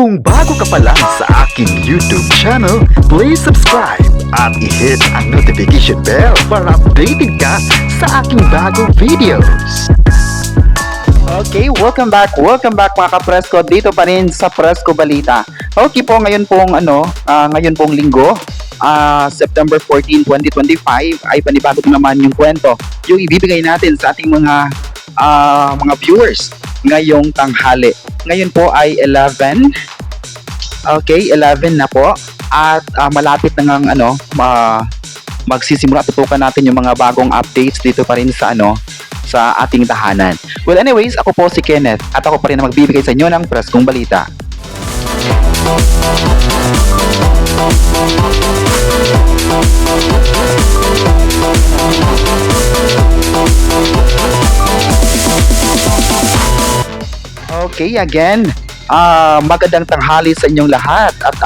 Kung bago ka pa lang sa aking YouTube channel, please subscribe at i-hit ang notification bell para updated ka sa aking bagong videos. Okay, welcome back mga ka-Presko. Dito pa rin sa Presko Balita. Okay po, ngayon pong linggo, September 14, 2025 ay panibago naman yung kwento. Yung ibibigay natin sa ating mga viewers ngayong tanghali. Ngayon po ay 11. Okay, 11 na po. At malapit na ngang magsisimula. Tutukan natin yung mga bagong updates dito pa rin sa sa ating tahanan. Well, anyways, ako po si Kenneth at ako pa rin na magbibigay sa inyo ng Preskong Balita. Okay, again, magandang tanghali sa inyong lahat at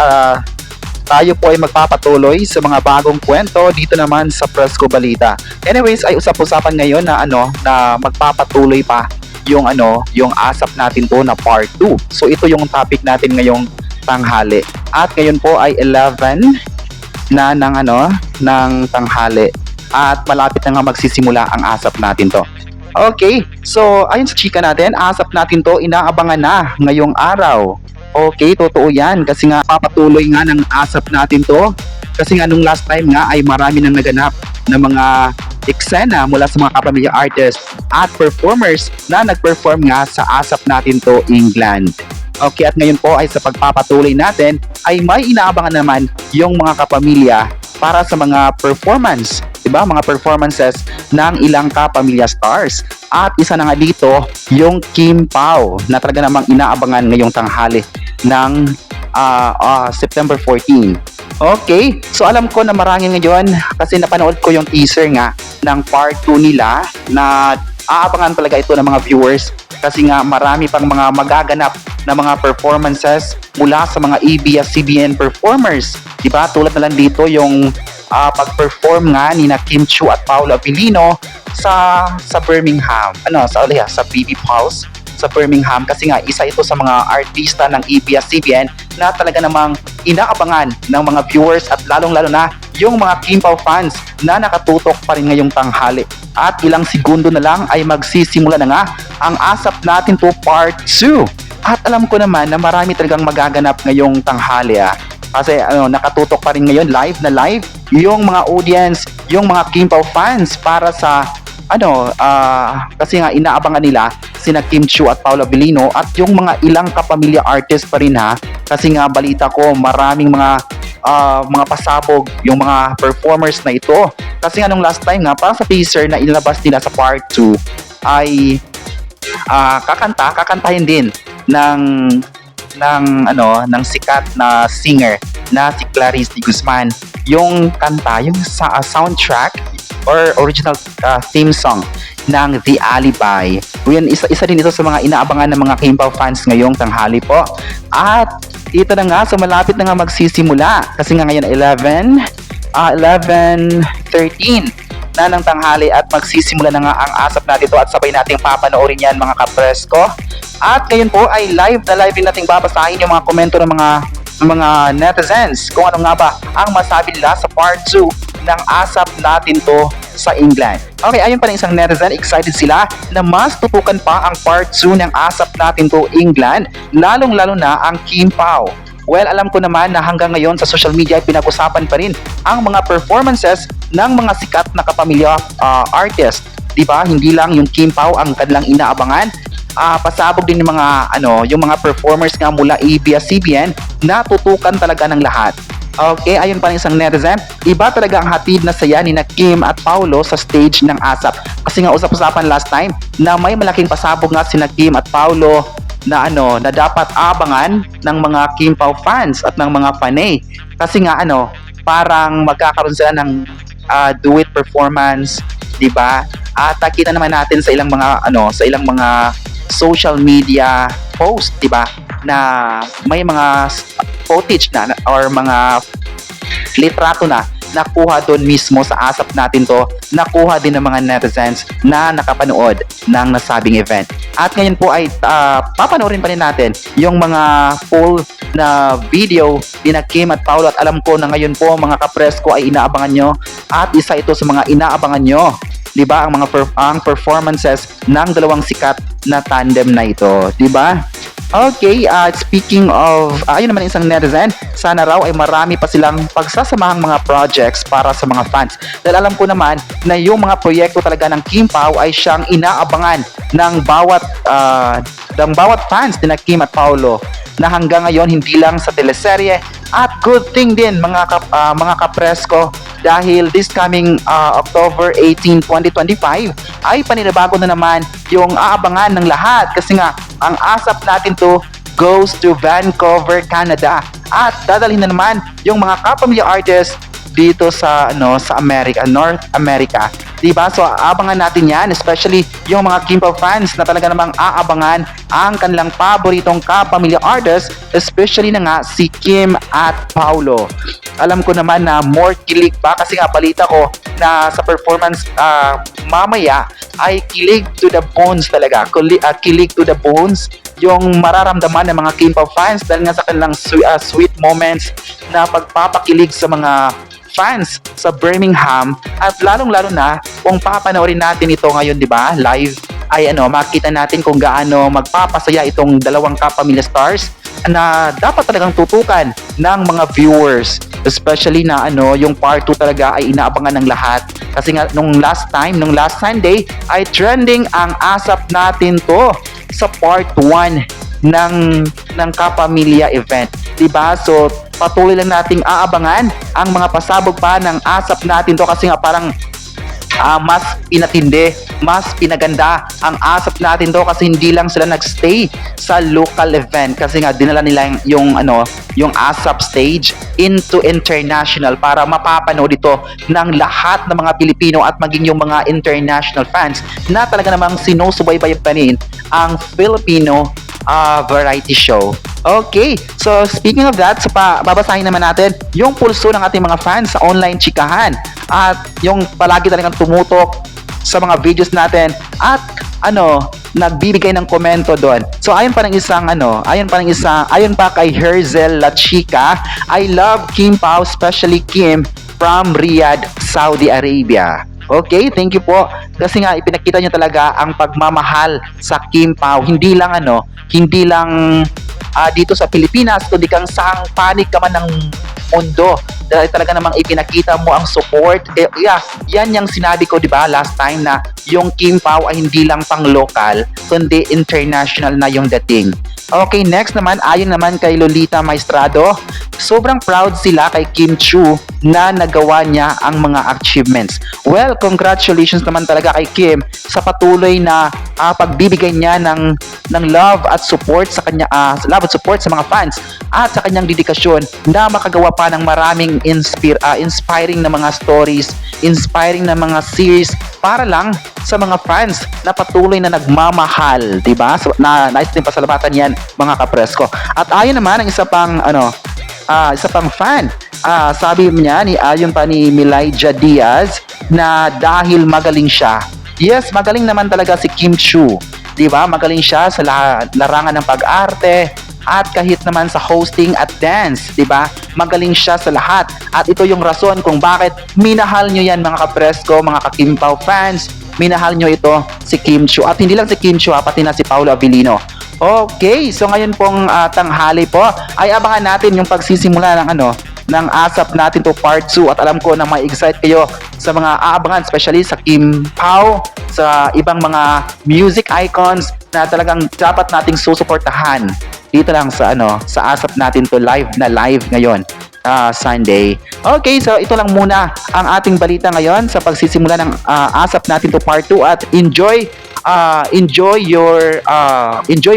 tayo po ay magpapatuloy sa mga bagong kwento dito naman sa Presko Balita. Anyways, ay usap-usapan ngayon na na magpapatuloy pa yung asap natin to na part 2. So ito yung topic natin ngayong tanghali. At ngayon po ay 11 na ng tanghali at malapit na nga magsisimula ang asap natin to. Okay, so ayun sa chika natin, asap natin to inaabangan na ngayong araw. Okay, totoo yan kasi nga papatuloy nga ng asap natin to kasi nga nung last time nga ay marami nang naganap na mga eksena mula sa mga kapamilya artists at performers na nag-perform nga sa asap natin to England. Okay, at ngayon po ay sa pagpapatuloy natin ay may inaabangan naman yung mga kapamilya para sa mga performance, diba? Mga performances ng ilang kapamilya stars. At isa na nga dito, yung Kim Pao na talaga namang inaabangan ngayong tanghali ng September 14. Okay, so alam ko na marami ngayon kasi napanood ko yung teaser nga ng part 2 nila na aabangan talaga ito ng mga viewers kasi nga marami pang mga magaganap na mga performances mula sa mga ABS-CBN performers. Diba? Tulad na lang dito yung pag-perform nga ni na Kim Chiu at Paolo Abilino sa Birmingham. Sa BB Pulse sa Birmingham kasi nga isa ito sa mga artista ng ABS-CBN na talaga namang inaabangan ng mga viewers at lalong-lalo na yung mga Kim Pao fans na nakatutok pa rin ngayong tanghali. At ilang segundo na lang ay magsisimula na nga ang asap natin to part 2. At alam ko naman na marami talagang magaganap ngayong tanghali kasi nakatutok pa rin ngayon live yung mga audience, yung mga Kim Pao fans para sa kasi nga inaabangan nila sina Kim Chiu at Paolo Abilino at yung mga ilang kapamilya artist pa rin kasi nga balita ko maraming mga pasabog yung mga performers na ito kasi nga nung last time nga parang sa teaser na inilabas nila sa part 2 ay kakantahin din ng sikat na singer na si Clarice de Guzman yung kanta, yung soundtrack or original theme song ng The Alibi. Yan, isa din ito sa mga inaabangan ng mga Kim Pao fans ngayong tanghali po. At ito na nga, so malapit na nga magsisimula kasi nga ngayon 11:13 na ng tanghali at magsisimula na nga ang asap natin ito at sabay nating papanoorin yan mga ka-Presko. At ngayon po ay live din nating babasahin yung mga komento ng mga netizens kung ano nga ba ang masabi nila sa part 2 ng asap natin to sa England. Okay, ayun pa rin isang netizen, excited sila na mas tutukan pa ang part 2 ng asap natin to England, lalong-lalo na ang Kim Pao. Well, alam ko naman na hanggang ngayon sa social media ay pinag-usapan pa rin ang mga performances ng mga sikat na kapamilya artist. Diba? Hindi lang yung Kim Pao ang kanilang inaabangan. Pasabog din yung mga performers nga mula ABS-CBN na tutukan talaga ng lahat. Okay, ayun pa rin isang netizen. Iba talaga ang hatid na saya ni na Kim at Paolo sa stage ng asap. Kasi nga usap-usapan last time na may malaking pasabog nga sina Kim at Paolo na na dapat abangan ng mga Kim Pao fans at ng mga panay. Kasi nga parang magkakaroon sila ng duet performance, 'di ba? At kita naman natin sa ilang mga social media post, 'di ba? Na may mga footage na or mga litrato na nakuha doon mismo sa ASAP natin to, nakuha din ng mga netizens na nakapanood ng nasabing event. At ngayon po ay papanoorin pa rin natin yung mga full na video ni na Kim at Paulo, at alam ko na ngayon po mga kapresko ay inaabangan nyo, at isa ito sa mga inaabangan nyo, di ba, ang performances ng dalawang sikat na tandem na ito, di ba? Okay, speaking of, ayun naman isang netizen, sana raw ay marami pa silang pagsasamahang mga projects para sa mga fans. Dahil alam ko naman na yung mga proyekto talaga ng Kim Pao ay siyang inaabangan ng bawat fans ni na Kim at Paulo, na hanggang ngayon hindi lang sa teleserye. At good thing din mga kapresko, dahil this coming October 18, 2025 ay paninibago na naman yung aabangan ng lahat, kasi nga ang ASAP natin to goes to Vancouver, Canada, at dadalhin na naman yung mga kapamilya artists dito sa sa North America. Diba? So aabangan natin yan, especially yung mga Kim Pao fans na talaga namang aabangan ang kanilang paboritong kapamilya artist, especially na nga si Kim at Paulo. Alam ko naman na more kilig pa, kasi nga balita ko na sa performance mamaya ay kilig to the bones talaga. Kilig to the bones yung mararamdaman ng mga Kim Pao fans, dahil nga sa kanilang sweet moments na pagpapakilig sa mga fans sa Birmingham. At lalong-lalo na kung papanoorin natin ito ngayon, di ba, live, ay makita natin kung gaano magpapasaya itong dalawang kapamilya stars na dapat talagang tutukan ng mga viewers, especially na yung part 2 talaga ay inaabangan ng lahat, kasi nga nung last Sunday ay trending ang ASAP natin to sa part 1 ng kapamilya event, diba? So patuloy lang nating aabangan ang mga pasabog pa ng ASAP natin to, kasi nga parang mas pinatindi, mas pinaganda ang ASAP natin to, kasi hindi lang sila nagstay sa local event, kasi nga dinala nila yung ASAP stage into international para mapapanood ito ng lahat ng mga Pilipino at maging yung mga international fans na talaga namang sinusubaybayanin ang Filipino variety show. Okay, so speaking of that, babasahin naman natin yung pulso ng ating mga fans sa online chikahan, at yung palagi talagang tumutok sa mga videos natin at nagbibigay ng komento doon. So ayon pa kay Herzel La Chica, I love Kim Pao, especially Kim from Riyadh, Saudi Arabia. Okay, thank you po. Kasi nga ipinakita niyo talaga ang pagmamahal sa Kim Pao. Hindi lang dito sa Pilipinas, kundi kang saang panig ka man ng mundo. Dahil talaga namang ipinakita mo ang support. Yan yung sinabi ko, di ba, last time, na yung Kim Pao ay hindi lang pang local, kundi international na yung dating. Okay, next naman, ayon naman kay Lolita Maestrado, sobrang proud sila kay Kim Chiu na nagawa niya ang mga achievements. Well, congratulations naman talaga kay Kim sa patuloy na pagbibigay niya ng love at support sa kanya, support sa mga fans, at sa kanyang dedikasyon na makagawa pa ng maraming inspiring na mga stories, inspiring na mga series para lang sa mga fans na patuloy na nagmamahal, di ba? So, nais din pasalamatan yan mga kapresko. At ayon naman ang isa pang fan, sabi niya, ayon pa ni Milaija Diaz, na dahil magaling siya. Yes, magaling naman talaga si Kim Chiu, di ba? Magaling siya sa larangan ng pag-arte, at kahit naman sa hosting at dance, di ba? Magaling siya sa lahat. At ito yung rason kung bakit minahal nyo yan mga kapresko, mga ka-Kim Pao fans. Minahal nyo ito si Kim Chiu. At hindi lang si Kim Chiu, pati na si Paolo Avellino. Okay, so ngayon pong tanghali po ay abangan natin yung pagsisimula ng ASAP natin to part 2, at alam ko na may excite kayo sa mga aabangan, especially sa Kim Pao, sa ibang mga music icons na talagang dapat nating susuportahan dito lang sa ASAP natin to live ngayon, Sunday. Okay, so ito lang muna ang ating balita ngayon sa pagsisimula ng ASAP natin to part 2, at enjoy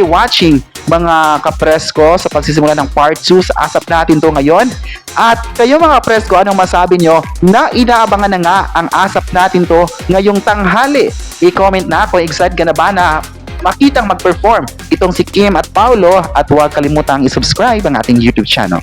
watching mga kapresko sa pagsisimula ng part 2 sa ASAP natin to ngayon. At kayo mga kapresko, anong masabi nyo na inaabangan na nga ang ASAP natin to ngayong tanghali? I-comment na kung excited ka na ba na makitang mag-perform itong si Kim at Paulo, at huwag kalimutang i-subscribe ang ating YouTube channel.